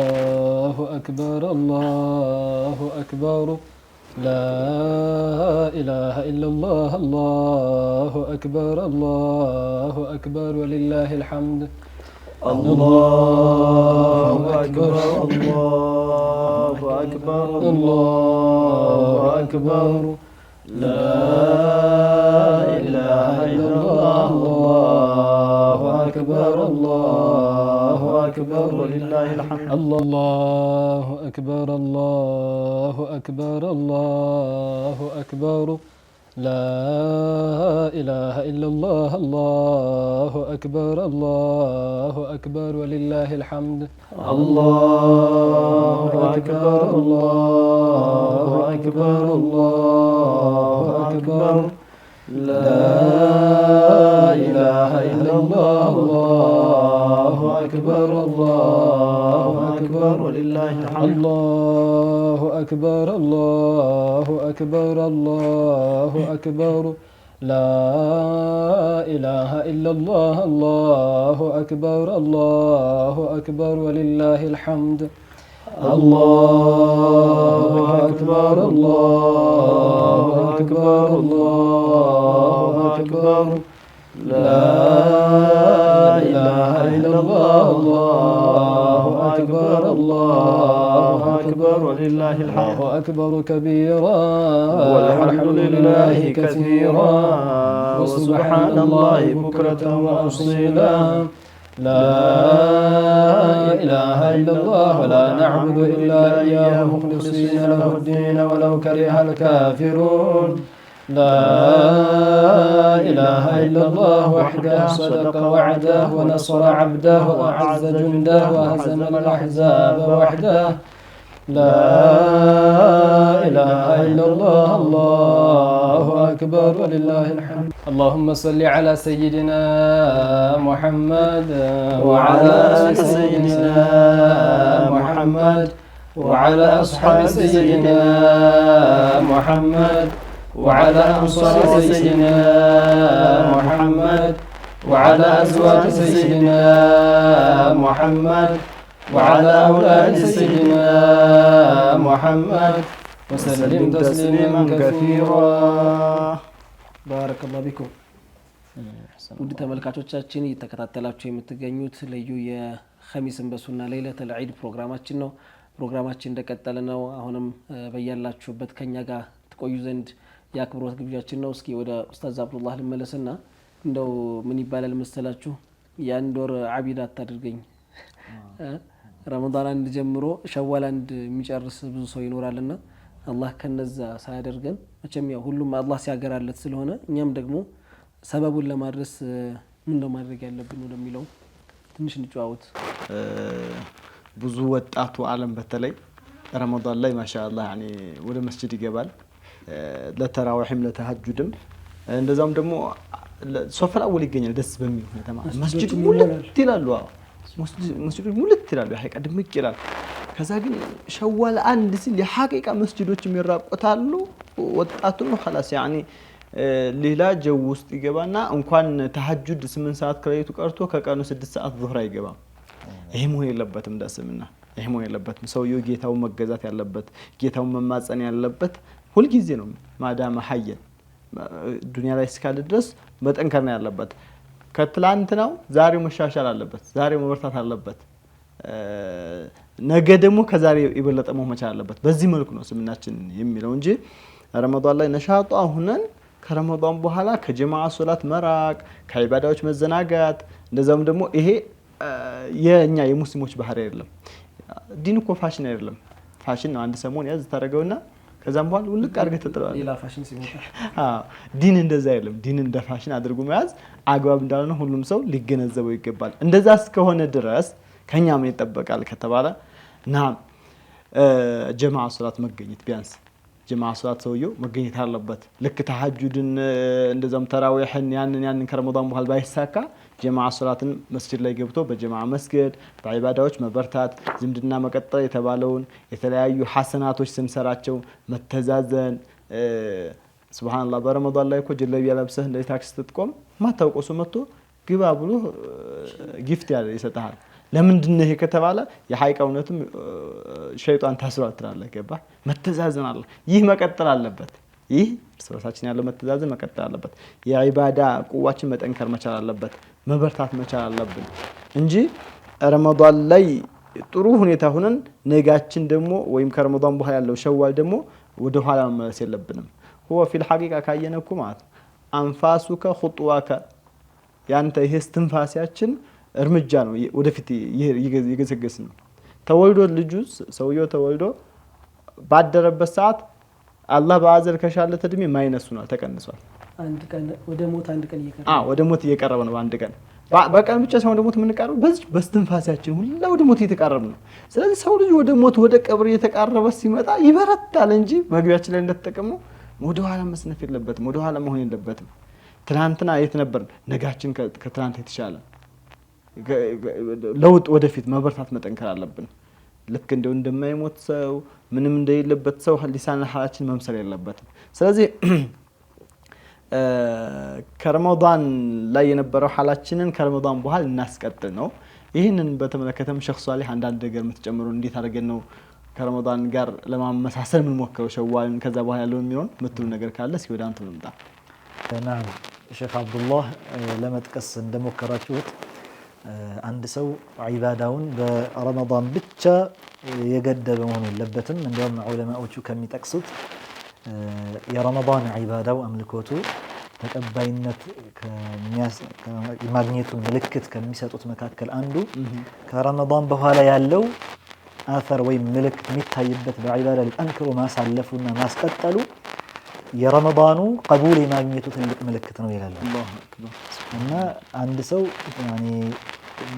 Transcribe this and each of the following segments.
الله أكبر الله أكبر لا إله إلا الله الله أكبر الله أكبر ولله الحمد الله أكبر الله أكبر الله أكبر لا إله إلا الله الله أكبر الله أكبر ولله الحمد الله أكبر الله أكبر الله أكبر لا إله إلا الله الله أكبر الله أكبر ولله الحمد الله أكبر الله أكبر الله أكبر لا إله إلا الله الله أكبر الله أكبر ولله الحمد الله أكبر الله أكبر الله أكبر لا إله إلا الله الله أكبر الله أكبر ولله الحمد الله أكبر الله أكبر الله أكبر لا إله إلا الله الله أكبر الله أكبر ولله الحمد الله أكبر كبيرا والحمد لله كثيرا وسبحان الله بكرة وأصيلا لا إله إلا الله ولا نعبد إلا إياه مخلصين له الدين ولو كره الكافرون لا إله إلا الله وحده صدق وعده ونصر عبده وأعز جنده وهزم الأحزاب وحده لا إله إلا الله الله أكبر ولله الحمد اللهم صل على سيدنا محمد وعلى آل سيدنا محمد وعلى أصحاب سيدنا محمد وعلى أنصار سيدنا محمد وعلى أزواج سيدنا محمد وعلى أولاد سيدنا محمد وسلم تسليما كثيرا بارك الله بكم ውድ ተመልካቾቻችን እየተከታተላችሁ የምትገኙት ልዩ የኸሚስን በሱና ለይለቱል ዒድ ፕሮግራማችን ነው። ፕሮግራማችን እንደቀጠለ ነው። አሁንም በያላችሁበት ከኛ ጋር ትቆዩ ዘንድ የአክብሮት ግብዣችን ነው። እስኪ ወደ ኡስታዝ አብዱላህ ልመለስና እንደው ምን ይባላል መሰላችሁ የአንድ ወር አቢድ አታድርገኝ። ረመዳን አንድ ጀምሮ ሸዋል አንድ የሚጨርስ ብዙ ሰው ይኖራልና አላህ ከነዛ ሳያደርገን መቼም ያው ሁሉም አላህ ሲያገራለት ስለሆነ እኛም ደግሞ ሰበቡን ለማድረስ ምን ለማድረግ ያለብን ወደሚለው ትንሽ እንጫወት። ብዙ ወጣቱ ዓለም በተለይ ረመዳን ላይ ማሻአላህ ያኒ ወደ መስጂድ ይገባል ለተራዊህም ለተሐጁድም እንደዛም ደግሞ ሶፈር አወል ይገኛል ደስ በሚል ሁኔታ መስጂድ ሙልት ይላሉ መስጂዱ ሙልት ይላሉ ሐቂቃ ድምቅ ይላል። ከዛ ግን ሸዋል አንድ ሲል የሐቂቃ መስጂዶች የሚራቆታሉ ወጣቱ ነው خلاص ያኒ ሌላ ጀው ውስጥ ይገባና እንኳን ተሐጁድ 8 ሰዓት ከሌቱ ቀርቶ ከቀኑ 6 ሰዓት ዙህራ ይገባ። ይሄ መሆን የለበትም ዳስምና ይሄ መሆን የለበትም። ሰውየው ጌታው መገዛት ያለበት ጌታው መማጸን ያለበት ሁሉ ጊዜ ነው ማዳማ ሐየ ዱንያ ላይ እስካለ ድረስ መጠንከር ነው ያለበት። ከትላንትናው ዛሬው መሻሻል አለበት፣ ዛሬው መበርታት አለበት። ነገ ደግሞ ከዛሬ ይበለጠ መሆን መቻል አለበት። በዚህ መልኩ ነው ስምናችን የሚለው እንጂ ረመዳን ላይ ነሻጧ ሆነን ከረመዳን በኋላ ከጀማዓ ሶላት መራቅ ከዒባዳዎች መዘናጋት እንደዛም ደግሞ ይሄ የኛ የሙስሊሞች ባህሪ አይደለም። ዲን እኮ ፋሽን አይደለም። ፋሽን ነው አንድ ሰሞን ያዝ ታረገውና ከዛም በኋላ ውልቅ አድርገህ ተጥለዋል። ሌላ ፋሽን ሲመጣ ዲን እንደዛ አይደለም። ዲን እንደ ፋሽን አድርጎ መያዝ አግባብ እንዳልሆነ ሁሉም ሰው ሊገነዘበው ይገባል። እንደዛ እስከሆነ ድረስ ከኛ ምን ይጠበቃል ከተባለ ጀማዓ ሶላት መገኘት ቢያንስ ጀማዓ ሶላት ሰውየው መገኘት አለበት። ልክ ተሐጁድን እንደዛም ተራዊህን ያንን ከረመዳን በኋላ ባይሳካ ጀማዓ ሶላትን መስጂድ ላይ ገብቶ በጀማዓ መስገድ በዒባዳዎች መበርታት ዝምድና መቀጠል የተባለውን የተለያዩ ሐሰናቶች ስንሰራቸው መተዛዘን ሱብሃንአላህ በረመዳን ላይ እኮ ጀለቢያ ለብሰህ እንደ ታክሲ ስትቆም ማታውቀው ሰው መጥቶ ግባ ብሎ ጊፍት ያለ ይሰጣል። ለምንድነው ይሄ ከተባለ የሐቂቃውነትም ሸይጣን ታስሯል ትላለህ ገባህ መተዛዘን አለ ይህ መቀጠል አለበት ይህ እርሳችን ያለው መተዛዘን መቀጠል አለበት የዒባዳ ቁዋችን መጠንከር መቻል አለበት መበርታት መቻል አለብን እንጂ ረመዳን ላይ ጥሩ ሁኔታ ሆነን ነጋችን ደግሞ ወይም ከረመዳን በኋላ ያለው ሸዋል ደግሞ ወደ ኋላ መመለስ የለብንም هو في الحقيقه ካየነኩ ማለት አንፋሱከ خطواከ ያንተ ይሄ እስትንፋሲያችን እርምጃ ነው ወደፊት ይገሰገስን ተወልዶ ልጁ ሰውየው ተወልዶ ባደረበት ሰዓት አላህ በአዘል ከሻለት እድሜ ማይነሱናል ተቀንሷል አንድ ቀን ወደ ሞት አንድ ቀን እየቀረበ ወደ ሞት እየቀረበ ነው አንድ ቀን በቀን ብቻ ሳይሆን ወደ ሞት የምንቀርበው በስትንፋሲያችን ሁሉ ወደ ሞት እየተቃረበ ነው ስለዚህ ሰው ልጅ ወደ ሞት ወደ ቀብር እየተቃረበ ሲመጣ ይበረታል እንጂ መግቢያችን ላይ እንደተጠቀመው ወደ ኋላ መስነፍ የለበትም ወደ ኋላ መሆን የለበትም ትናንትና የት ነበር ነጋችን ከትናንት የተሻለ ለውጥ ወደፊት መበርታት መጠንከር አለብን ልክ እንደማይሞት ሰው ምንም እንደሌለበት ሰው ሊሳን ሐላችን መምሰል የለበትም ስለዚህ ከረመዳን ላይ የነበረው ሐላችንን ከረመዳን በኋላ እናስቀጥል ነው ይሄንን በተመለከተም ሸኽ ሷሊህ አንዳንድ ነገር የምትጨምሩ እንዴት አድርገን ነው ከረመዳን ጋር ለማመሳሰል ምን ሞከረው ሸዋልን ከዛ በኋላ ያለው የሚሆን ምትሉ ነገር ካለ እስኪ ወደ አንተ ልምጣ نعم ሼኽ አብዱላህ ለመጥቀስ እንደሞከራችሁት አንድ ሰው ዒባዳውን በረመዳን ብቻ የገደበ መሆን የለበትም እንደውም ዑለማዎቹ ከሚጠቅሱት የረመዳን ዒባዳው አምልኮቱ ተቀባይነት ማግኘቱ ምልክት ከሚሰጡት መካከል አንዱ ከረመዳን በኋላ ያለው አثر ወይ ምልክት የሚታይበት በዒባዳ ጠንክሮ ማሳለፉና ማስቀጠሉ የረመዳኑ ቀቡል የማግኘቱ ትልቅ ምልክት ነው ይላል አላሁ አክበር እና አንድ ሰው ያኒ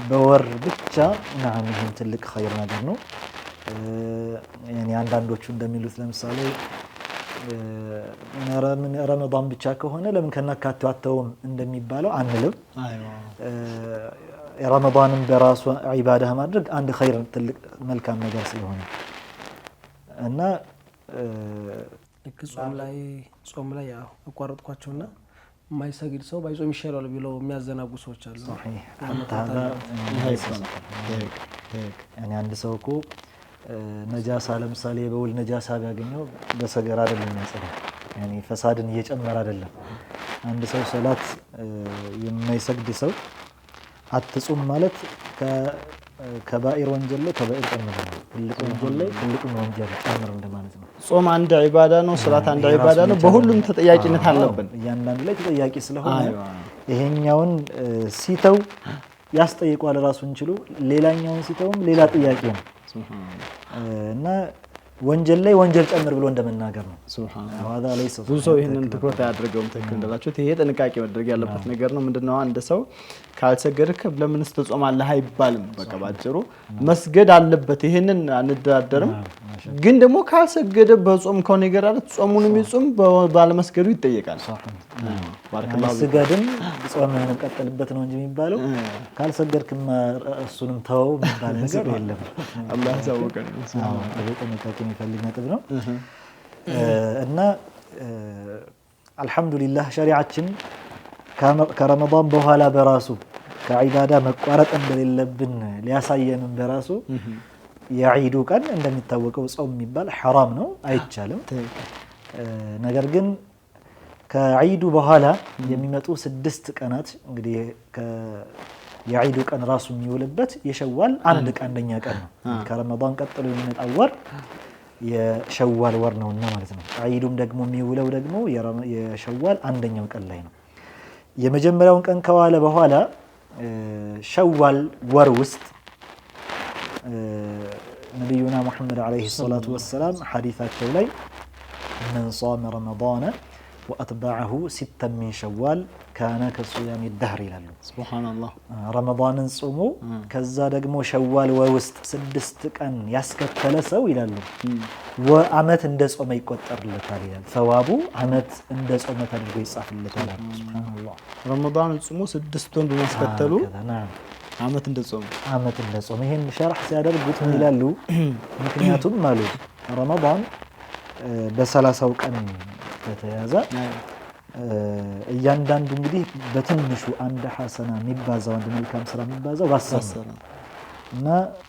በወር ብቻ نعم ይሄን ትልቅ ኸይር ነገር ነው ያኒ አንዳንዶቹ እንደሚሉት ለምሳሌ ረመዳን ብቻ ከሆነ ለምን ከናካቴው አተውም እንደሚባለው አንልም አይዋ ረመዳንን በራሱ ዒባዳ ማድረግ አንድ ኸይር ትልቅ መልካም ነገር ስለሆነ እና ጾም ላይ ያው አቋርጥኳቸውና ማይሰግድ ሰው ባይጾም ይሻላል ብለው የሚያዘናጉ ሰዎች አሉ صحيح هذا يعني አንድ ሰው እኮ ነጃሳ ለምሳሌ በውል ነጃሳ ቢያገኘው በሰገራ አይደለም ያጸዳው يعني ፈሳድን እየጨመረ አይደለም አንድ ሰው ሶላት የማይሰግድ ሰው አትጾም ማለት ከባኢር ወንጀል ላይ ከባኢር ጨምር ነው ትልቅ ወንጀል ላይ ትልቅ ወንጀል ጨምር እንደማለት ነው ጾም አንድ ዒባዳ ነው ሶላት አንድ ዒባዳ ነው በሁሉም ተጠያቂነት አለብን እያንዳንዱ ላይ ተጠያቂ ስለሆነ ይሄኛውን ሲተው ያስጠይቋል ራሱን ችሎ ሌላኛውን ሲተውም ሌላ ጥያቄ ነው እና ወንጀል ላይ ወንጀል ጨምር ብሎ እንደመናገር ነው ሱብሃንአላህ هذا ليس ብዙ ሰው ይሄንን ትኩረት ያደርገው ተክክል እንደላችሁት ይሄ ጥንቃቄ መደረግ ያለበት ነገር ነው ምንድነው አንድ ሰው ካልሰገድክ ለምን ስትጾማለህ አይባልም በቃ ባጭሩ መስገድ አለበት ይሄንን አንደራደርም ግን ደግሞ ካልሰገደ በጾም ከሆነ ነገር አለ ጾሙን የሚጾም ባለመስገዱ ይጠየቃል ባረከላሁ ስገድም ጾምህን ቀጥልበት ነው እንጂ የሚባለው ካልሰገድክማ እሱንም ተው የሚባል ነገር የለም አላህ ያሳውቀን ሱብሃንአላህ ጥንቃቄ የሚፈልግ ነጥብ ነው እና አልহামዱሊላህ ሸሪዓችን ከረመዳን በኋላ በራሱ ከዒባዳ መቋረጥ እንደሌለብን ሊያሳየንም በራሱ የዒዱ ቀን እንደሚታወቀው ጾም የሚባል حرام ነው አይቻልም ነገር ግን ከዒዱ በኋላ የሚመጡ 6 ቀናት እንግዲህ የዒዱ ቀን ራሱ የሚውልበት የሸዋል አንድ ቀን አንደኛ ቀን ነው ከረመዳን ቀጥሎ የሚመጣው ወር የሸዋል ወር ነውና ማለት ነው ዒዱም ደግሞ የሚውለው ደግሞ የሸዋል አንደኛው ቀን ላይ ነው የመጀመሪያውን ቀን ከዋለ በኋላ ሸዋል ወር ውስጥ ነብዩና ሙሐመድ አለይሂ ሰላቱ ወሰለም ሐዲሳቸው ላይ من صام رمضان وأتبعه 6 من شوال كان كصيام الدهر ይላሉ ሱብሃንአላህ ረመዳንን ጾሞ ከዛ ደግሞ ሸዋል ወውስጥ 6 ቀን ያስከተለ ሰው ይላሉ ወአመት እንደ ጾመ ይቆጠርለታል ይላል ثوابу አመት እንደ ጾመ ተደርጎ ይጻፍለታል ሱብሃንአላህ ረመዳን ጾሞ 6ቱን በማስከተሉ አመት እንደ ጾመ ይሄን ሸርህ ሲያደርጉት ምን ይላሉ ምክንያቱም ማለት ረመዳን በ30 ቀን ከተያዘ እያንዳንዱ እንግዲህ በትንሹ አንድ ሐሰና የሚባዛው አንድ መልካም ስራ የሚባዛው በ10 እና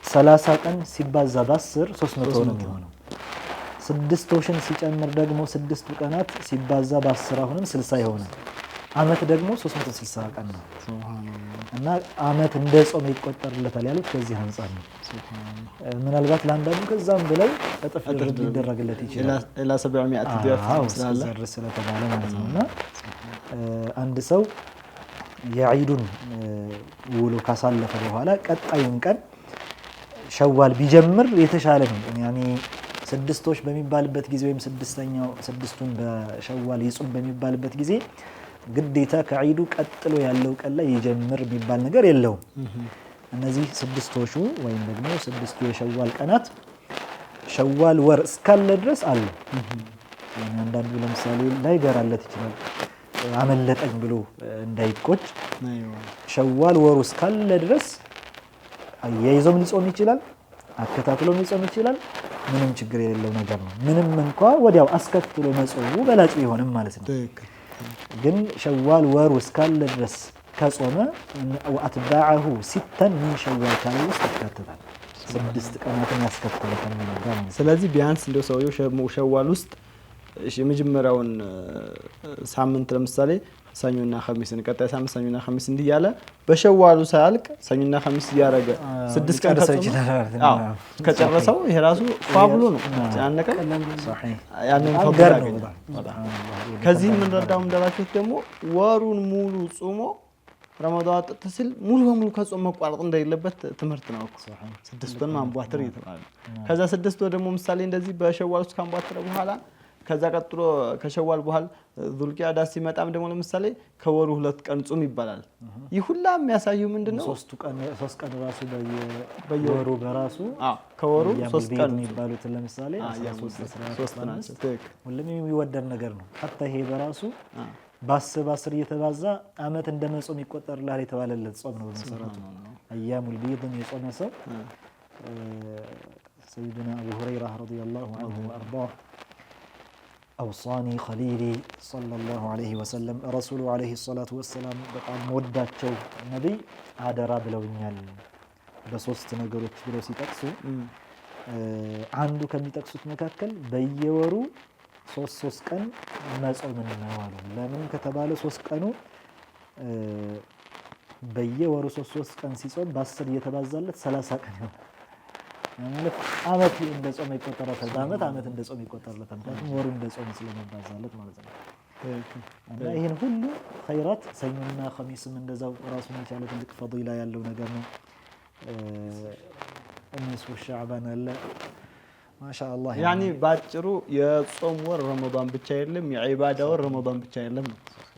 30 ቀን ሲባዛ በ10 300 ነው የሚሆነው። 6 ሲጨምር ደግሞ 6ቱ ቀናት ሲባዛ በ10 አሁንም 60 ይሆናል። አመት ደግሞ 360 ቀን ነው እና አመት እንደ ጾም ይቆጠርለታል ያሉት ከዚህ አንፃር ነው። ምናልባት ለአንዳንዱ ከዛም በላይ እጥፍ ሊደረግለት ይችላል ኢላ 700 ዲያር ስለተባለ ማለት ነው። እና አንድ ሰው የዒዱን ውሎ ካሳለፈ በኋላ ቀጣዩን ቀን ሸዋል ቢጀምር የተሻለ ነው። ያኔ 6 በሚባልበት ጊዜ ወይም ስድስቱን በሸዋል ይጹም በሚባልበት ጊዜ ግዴታ ከዒዱ ቀጥሎ ያለው ቀን ላይ ይጀምር የሚባል ነገር የለውም። እነዚህ 6 ወይም ደግሞ 6ቱ የሸዋል ቀናት ሸዋል ወር እስካለ ድረስ አለ። አንዳንዱ ለምሳሌ ላይገራለት ይችላል አመለጠኝ ብሎ እንዳይቆጭ ሸዋል ወሩ እስካለ ድረስ አያይዞም ሊጾም ይችላል፣ አከታትሎም ሊጾም ይችላል። ምንም ችግር የሌለው ነገር ነው። ምንም እንኳን ወዲያው አስከትሎ መጾሙ በላጭ ቢሆንም ማለት ነው። ግን ሸዋል ወሩ እስካለ ድረስ ከጾመ ወአትባዐሁ ሲተን ሚን ሸዋል ካለ ውስጥ ይካተታል። 6 ቀናትን ያስከተለ ከሚለው ጋር ማለት ነው። ስለዚህ ቢያንስ እንደው ሰውየው ሸዋል ውስጥ የመጀመሪያውን ሳምንት ለምሳሌ ሰኞና ኸሚስን ቀጣይ ሳምንት ሰኞና ኸሚስ እንዲያለ በሸዋሉ ሳያልቅ ሰኞና ኸሚስ ያረገ 6 ቀን ከጨረሰው ይሄ ራሱ ፋብሉ ነው ያነቀ صحيح ያንን ፋብሉ ያገኛል። ከዚህ የምንረዳው እንደላችሁት ደግሞ ወሩን ሙሉ ጾሞ ረመዳን ተሲል ሙሉ በሙሉ ከጾም መቋረጥ እንደሌለበት ትምህርት ነው እኮ 6ቱን ማንቧተር ይተባለ። ከዛ 6ቱ ደግሞ ምሳሌ እንደዚህ በሸዋል ውስጥ ካንቧተረ በኋላ ከዛ ቀጥሎ ከሸዋል በኋላ ዙልቂዕዳ ሲመጣም ደግሞ ለምሳሌ ከወሩ 2 ቀን ጾም ይባላል። ይህ ሁላ የሚያሳየው ምንድነው? 3 ቀን ራሱ በየወሩ በራሱ ከወሩ 3 ቀን የሚባሉት ለምሳሌ 13 ናቸው። ሁሉም የሚወደድ ነገር ነው። hatta ይሄ በራሱ በ10 እየተባዛ አመት እንደመጾም ይቆጠርላል የተባለለት ጾም ነው በመሰረቱ። አያሙል ቢድን የጾመ ሰው ሰይዱና አቡ ሁረይራ ረዲየላሁ ዐንሁ ወአርዳሁ أوصاني خليلي صلى الله عليه وسلم رسول عليه الصلاة والسلام በጣም ወዳቸው ነብይ አደራ ብለውኛል በሶስት ነገሮች ብለው ሲጠቅሱ አንዱ ከሚጠቅሱት መካከል በየወሩ 3 ቀን መጾም ነው አሉ። ለምን ከተባለ 3 ቀኑ በየወሩ 3 ቀን ሲጾም በ10 እየተባዛለት 30 ቀን ነው ማለት አመት እንደጾም ይቆጠራል። አመት እንደጾም ይቆጠራል። ምክንያቱም ወሩ እንደጾም ስለሚባዛለት ማለት ነው። እና ይሄን ሁሉ ኸይራት ሰኞና ኸሚስም እንደዛው ራሱን የቻለ ትልቅ ፈዲላ ያለው ነገር ነው። እነሱ ሻዕባን አለ ማሻአላህ ያኒ ባጭሩ የጾም ወር ረመዳን ብቻ አይደለም፣ የዒባዳ ወር ረመዳን ብቻ አይደለም።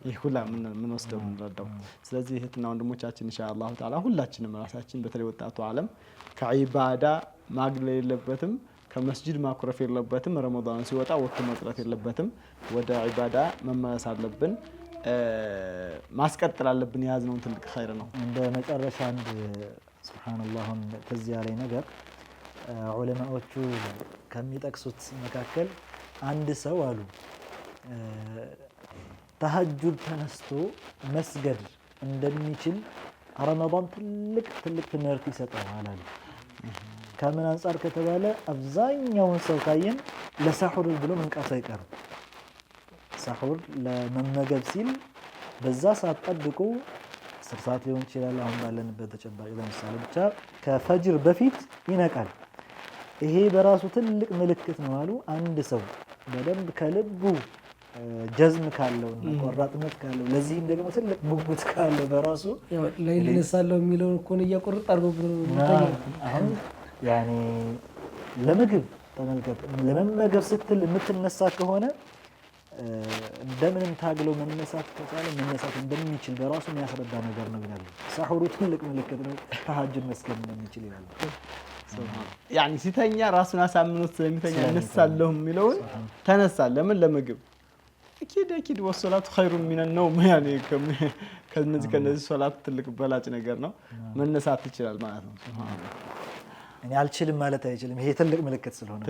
ይህ ሁላ ምን ወስደው እንረዳው። ስለዚህ እህትና ወንድሞቻችን ኢንሻአላህ ተዓላ ሁላችንም ራሳችን በተለይ ወጣቱ ዓለም ከዒባዳ ማግለል የለበትም፣ ከመስጂድ ማኩረፍ የለበትም። ረመዳን ሲወጣ ወጥቶ መቅረት የለበትም። ወደ ዒባዳ መመለስ አለብን፣ ማስቀጠል አለብን። የያዝነውን ትልቅ ኸይር ነው። እንደ መጨረሻ አንድ ሱብሃንአላህ ተዚህ ያለኝ ነገር ዑለማዎቹ ከሚጠቅሱት መካከል አንድ ሰው አሉ ተሐጁድ ተነስቶ መስገድ እንደሚችል ረመዳን ትልቅ ትምህርት ይሰጠዋል አሉ። ከምን አንፃር ከተባለ አብዛኛውን ሰው ካየን ለሳሑር ብሎ መንቃቱ አይቀርም። ሳሑር ለመመገብ ሲል በዛ ሰዓት ጠብቆ 10 ሰዓት ሊሆን ይችላል። አሁን ባለንበት ተጨባጭ ለምሳሌ ብቻ ከፈጅር በፊት ይነቃል። ይሄ በራሱ ትልቅ ምልክት ነው አሉ። አንድ ሰው በደንብ ከልቡ ጀዝም ካለውና ቆራጥነት ካለው ለዚህም ደግሞ ትልቅ ጉጉት ካለው በራሱ ለይል ነሳለው የሚለውን እኮ ነው እያቆረጠ አርጎ ብሎ አሁን ያኔ ለምግብ ተመልከት፣ ለመመገብ ስትል የምትነሳ ከሆነ እንደምንም ታግሎ መነሳት ከቻለ መነሳት እንደሚችል በራሱ የሚያስረዳ ነገር ነው ይላል። ሳሑሩ ትልቅ ምልክት ነው፣ ተሐጁድ መስገድ እንደሚችል ይላል። ያኒ ሲተኛ ራሱን አሳምኖት ስለሚተኛ ነሳለሁ የሚለውን ተነሳ። ለምን? ለምግብ አኪድ ወሰላቱ ኸይሩን ሚነን ነውም። ያኒ ከነዚህ ሶላት ትልቅ በላጭ ነገር ነው። መነሳት ይችላል ማለት ነው። እኔ አልችልም ማለት አይችልም። ይሄ ትልቅ ምልክት ስለሆነ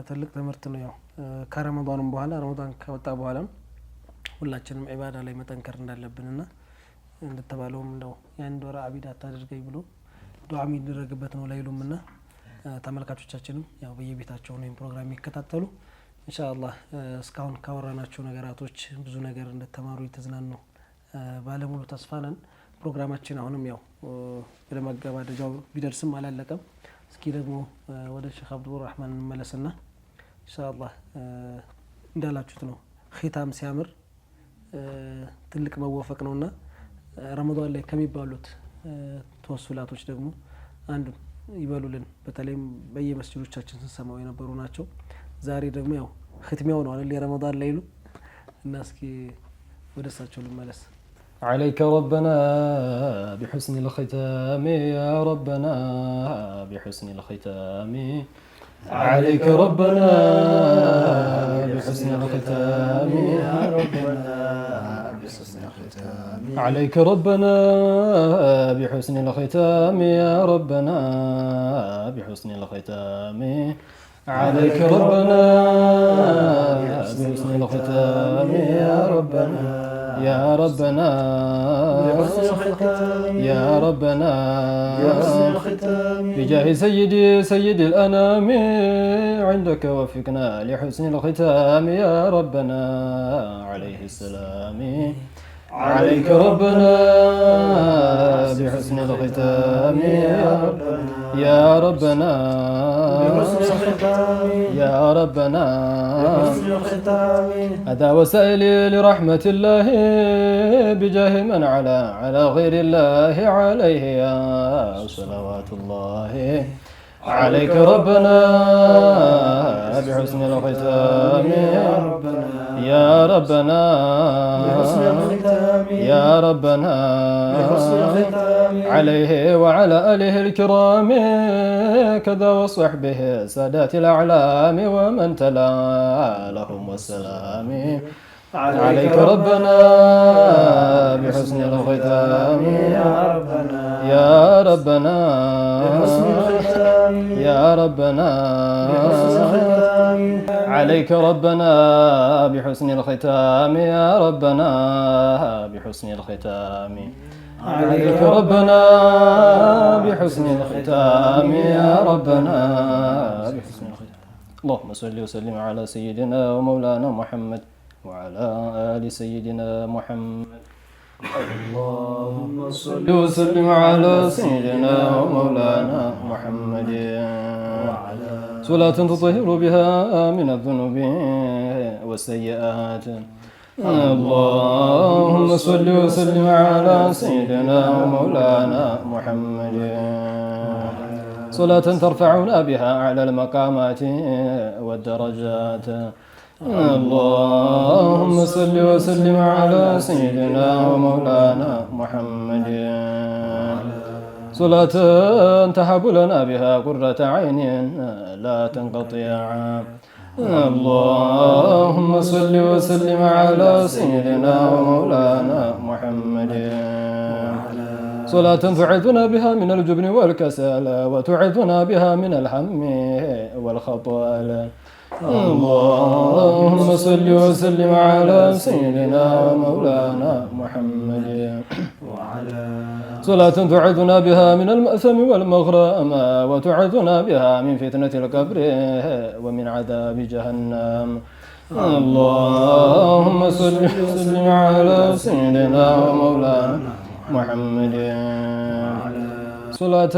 ትልቅ ትምህርት ነው። ያው ከረመዳንም በኋላ ረመዳን ከወጣ በኋላ ሁላችንም ዒባዳ ላይ መጠንከር እንዳለብንና እንደተባለውም እንደው ያን ዶራ አቢድ አታድርገኝ ብሎ ዱዓ የሚደረግበት ነው ላይሉምና ተመልካቾቻችንም ያው በየቤታቸው ነው ፕሮግራም የሚከታተሉ ኢንሻአላህ እስካሁን ካወራናቸው ነገራቶች ብዙ ነገር እንደተማሩ ይተዝናኑ ባለሙሉ ተስፋ ነን። ፕሮግራማችን አሁንም ያው ወደ መገባደጃው ቢደርስም አላለቀም። እስኪ ደግሞ ወደ ሼክ አብዱር ረህማን እንመለስና ኢንሻአላህ እንዳላችሁት ነው ኺታም ሲያምር ትልቅ መወፈቅ ነውና ረመዳን ላይ ከሚባሉት ተወሱላቶች ደግሞ አንዱ ይበሉልን። በተለይም በየመስጂዶቻችን ስንሰማው የነበሩ ናቸው። ዛሬ ደግሞ ያው ختሚያው ነው አይደል የረመዳን ላይሉ እና እስኪ ወደ እሳቸው ልመለስ። عليك ربنا بحسن الختام يا ربنا بحسن الختام عليك ربنا بحسن الختام يا ربنا بحسن الختام عليك ربنا بحسن الختام يا ربنا بحسن الختام عليك ربنا بحسن الختام يا ربنا يا ربنا يا ربنا بجاه سيد الأنام عندك وفقنا لحسن الختام يا ربنا عليه السلام عليك ربنا بحسن الختام يا ربنا يا ربنا هذا وسائلي لرحمة الله بجاه من على غير الله عليه يا صلوات الله عليك ربنا بحسن الختام يا ربنا يا ربنا عليه وعلى آله الكرام كذا وصحبه سادات الأعلام ومن تلا لهم والسلام عليك ربنا بحسن الختام يا ربنا يا ربنا عليك ربنا بحسن الختام يا ربنا بحسن الختام عليك ربنا بحسن الختام يا ربنا بحسن الختام. اللهم صل وسلم على سيدنا ومولانا محمد وعلى آل سيدنا محمد. اللهم صل وسلم على سيدنا ومولانا محمد صلاة تطهر بها من الذنوب والسيئات. اللهم صل وسلم على سيدنا ومولانا محمد صلاة ترفعنا بها على المقامات والدرجات. اللهم صل وسلم على سيدنا ومولانا محمد صلاة تهب لنا بها قرة عين لا تنقطع. اللهم صل وسلم على سيدنا ومولانا محمد صلاة تعذنا بها من الجبن والكسل وتعذنا بها من الهم والخطل. اللهم صل وسلم على سيدنا ومولانا محمد صلاة تعذنا بها من المأثم والمغرم وتعذنا بها من فتنة القبر ومن عذاب جهنم. اللهم صل وسلم على سيدنا ومولانا محمد صلاة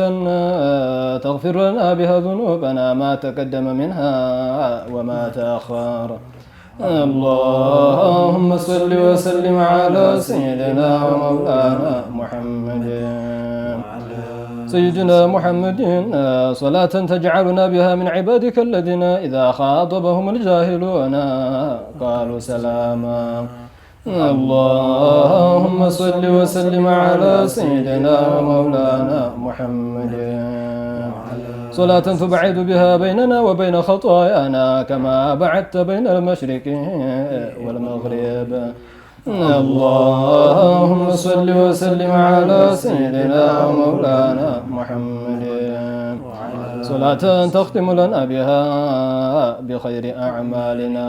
تغفر لنا بها ذنوبنا ما تقدم منها وما تأخر. اللهم صل وسلم على سيدنا ومولانا محمد سيدنا محمد صلاة تجعلنا بها من عبادك الذين إذا خاطبهم الجاهلون قالوا سلاما. اللهم صل وسلم على سيدنا ومولانا محمد صلاة تبعد بها بيننا وبين خطايانا كما بعدت بين المشرق والمغرب. اللهم صل وسلم على سيدنا ومولانا محمد صلاة تختم لنا بها بخير أعمالنا.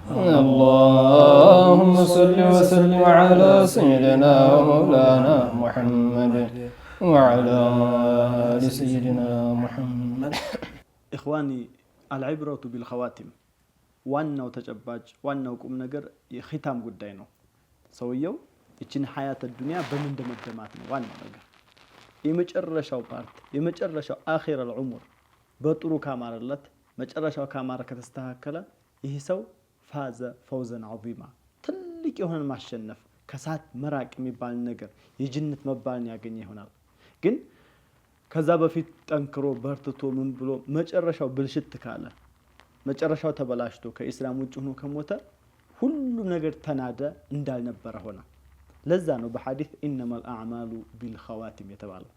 اللهم صل وسلم على سيدنا ومولانا محمد وعلى آل سيدنا محمد. إخواني العبرة بالخواتم ዋናው ተጨባጭ ዋናው ቁም ነገር የኺታም ጉዳይ ነው። ሰውየው እቺን ሐያት ዱንያ በምን እንደመደማት ነው ዋናው ነገር። የመጨረሻው ፓርት የመጨረሻው አኺረል ዑምር በጥሩ ካማረለት መጨረሻው ካማረ ከተስተካከለ ይህ ሰው ፋዘ ፈውዘን ዐዚማ ትልቅ የሆነ ማሸነፍ ከሳት መራቅ የሚባል ነገር የጅነት መባልን ያገኘ ይሆናል። ግን ከዛ በፊት ጠንክሮ በርትቶ ምን ብሎ መጨረሻው ብልሽት ካለ መጨረሻው ተበላሽቶ ከኢስላም ውጭ ሆኖ ከሞተ ሁሉም ነገር ተናደ እንዳልነበረ ሆነ። ለዛ ነው በሐዲስ ኢነመል አዕማሉ ቢልኸዋቲም የተባለው።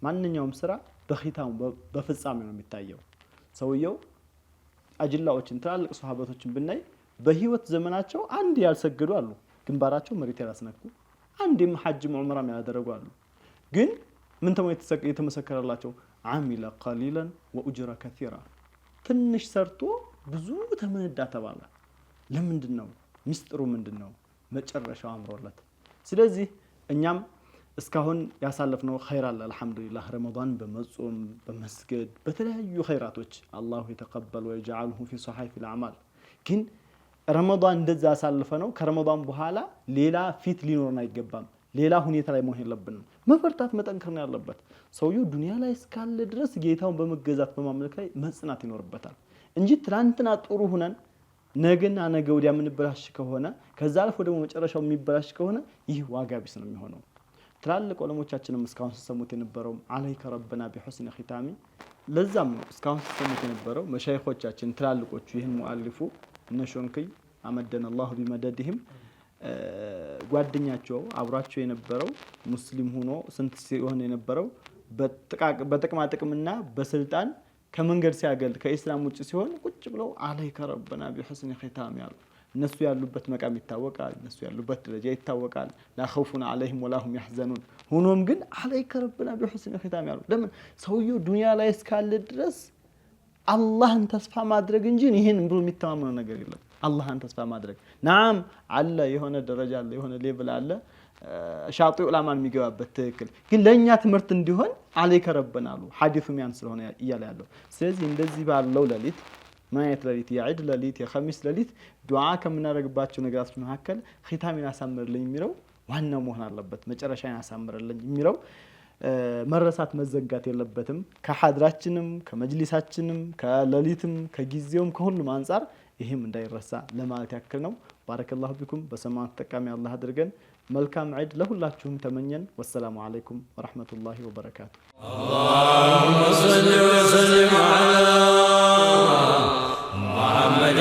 ማንኛውም ስራ በኺታሙ በፍጻሜ ነው የሚታየው። ሰውየው አጅላዎችን ትላልቅ ሱሐበቶችን ብናይ በህይወት ዘመናቸው አንድ ያልሰገዱ አሉ፣ ግንባራቸው መሬት ያላስነኩ፣ አንድም ሐጅም ዑምራም ያላደረጉ አሉ። ግን ምን ተሞ የተመሰከረላቸው አሚለ ቀሊላን ወኡጅረ ከሲራ ትንሽ ሰርቶ ብዙ ተመነዳ ተባለ። ለምንድን ነው? ሚስጥሩ ምንድን ነው? መጨረሻው አምሮለት። ስለዚህ እኛም እስካሁን ያሳለፍነው ኸይር አለ አልহামዱሊላህ። ረመዳን በመጾም በመስገድ በተለያዩ ኸይራቶች አላሁ የተቀበል ወይجعله في صحائف الاعمال። ግን ረመዳን እንደዛ ያሳልፈነው ከረመዳን በኋላ ሌላ ፊት ሊኖርና አይገባም። ሌላ ሁኔታ ላይ መሆን የለብንም። መፈርታት መጠንከር ነው ያለበት። ሰውየው ዱንያ ላይ እስካለ ድረስ ጌታውን በመገዛት በማምለክ ላይ መጽናት ይኖርበታል እንጂ ትላንትና ጥሩ ሆነን ነገና ነገ ወዲያ የምንበላሽ ከሆነ ከዛ አልፎ ደግሞ መጨረሻው የሚበላሽ ከሆነ ይህ ዋጋ ቢስ ነው የሚሆነው። ትላልቅ ዑለሞቻችንም እስካሁን ሲሰሙት የነበረው አለይከ ረበና ቢሁስኒ ኺታሚ ለዛም ነው እስካሁን ሲሰሙት የነበረው መሻይኾቻችን ትላልቆቹ ይህን ሙአሊፉ እነ ሾንክይ አመደነ አላሁ ቢመደድህም ጓደኛቸው አብሯቸው የነበረው ሙስሊም ሆኖ ስንት ሲሆን የነበረው በጥቅማ ጥቅምና በስልጣን ከመንገድ ሲያገል ከኢስላም ውጭ ሲሆን ቁጭ ብለው አለይከ ረበና ቢሁስኒ ኺታሚ ያሉ እነሱ ያሉበት መቃም ይታወቃል፣ እነሱ ያሉበት ደረጃ ይታወቃል። ላ ኸውፉን ዐለይሂም ወላ ሁም ያህዘኑን። ሆኖም ግን አለይከ ረበና ቢሁስኒ ኺታሚ ያሉ ለምን? ሰውየው ዱንያ ላይ እስካለ ድረስ አላህን ተስፋ ማድረግ እንጂ ይሄን ብሎ የሚተማመነው ነገር የለም። አላህን ተስፋ ማድረግ ናም አለ የሆነ ደረጃ አለ የሆነ ሌቭል አለ ሻጡ ዑለማን የሚገባበት ትክክል። ግን ለኛ ትምህርት እንዲሆን አለይከ ረበና አሉ ሐዲሱም ያን ስለሆነ እያለ ያለው። ስለዚህ እንደዚህ ባለው ሌሊት ማየት ሌሊት የዒድ ሌሊት የኸሚስ ሌሊት ዱዓ ከምናደርግባቸው ነገራቶች መካከል ኺታሜን አሳምርልኝ የሚለው ዋናው መሆን አለበት። መጨረሻዬን አሳምርልኝ የሚለው መረሳት መዘንጋት የለበትም። ከሐድራችንም ከመጅሊሳችንም ከሌሊትም ከጊዜውም ከሁሉም አንፃር ይህም እንዳይረሳ ለማለት ያክል ነው። ባረከላሁ ቢኩም በሰማን ተጠቃሚ አላህ አድርገን። መልካም ዒድ ለሁላችሁም ተመኘን። ወሰላሙ አለይኩም ወራህመቱላሂ ወበረካቱ። اللهم صل وسلم على محمد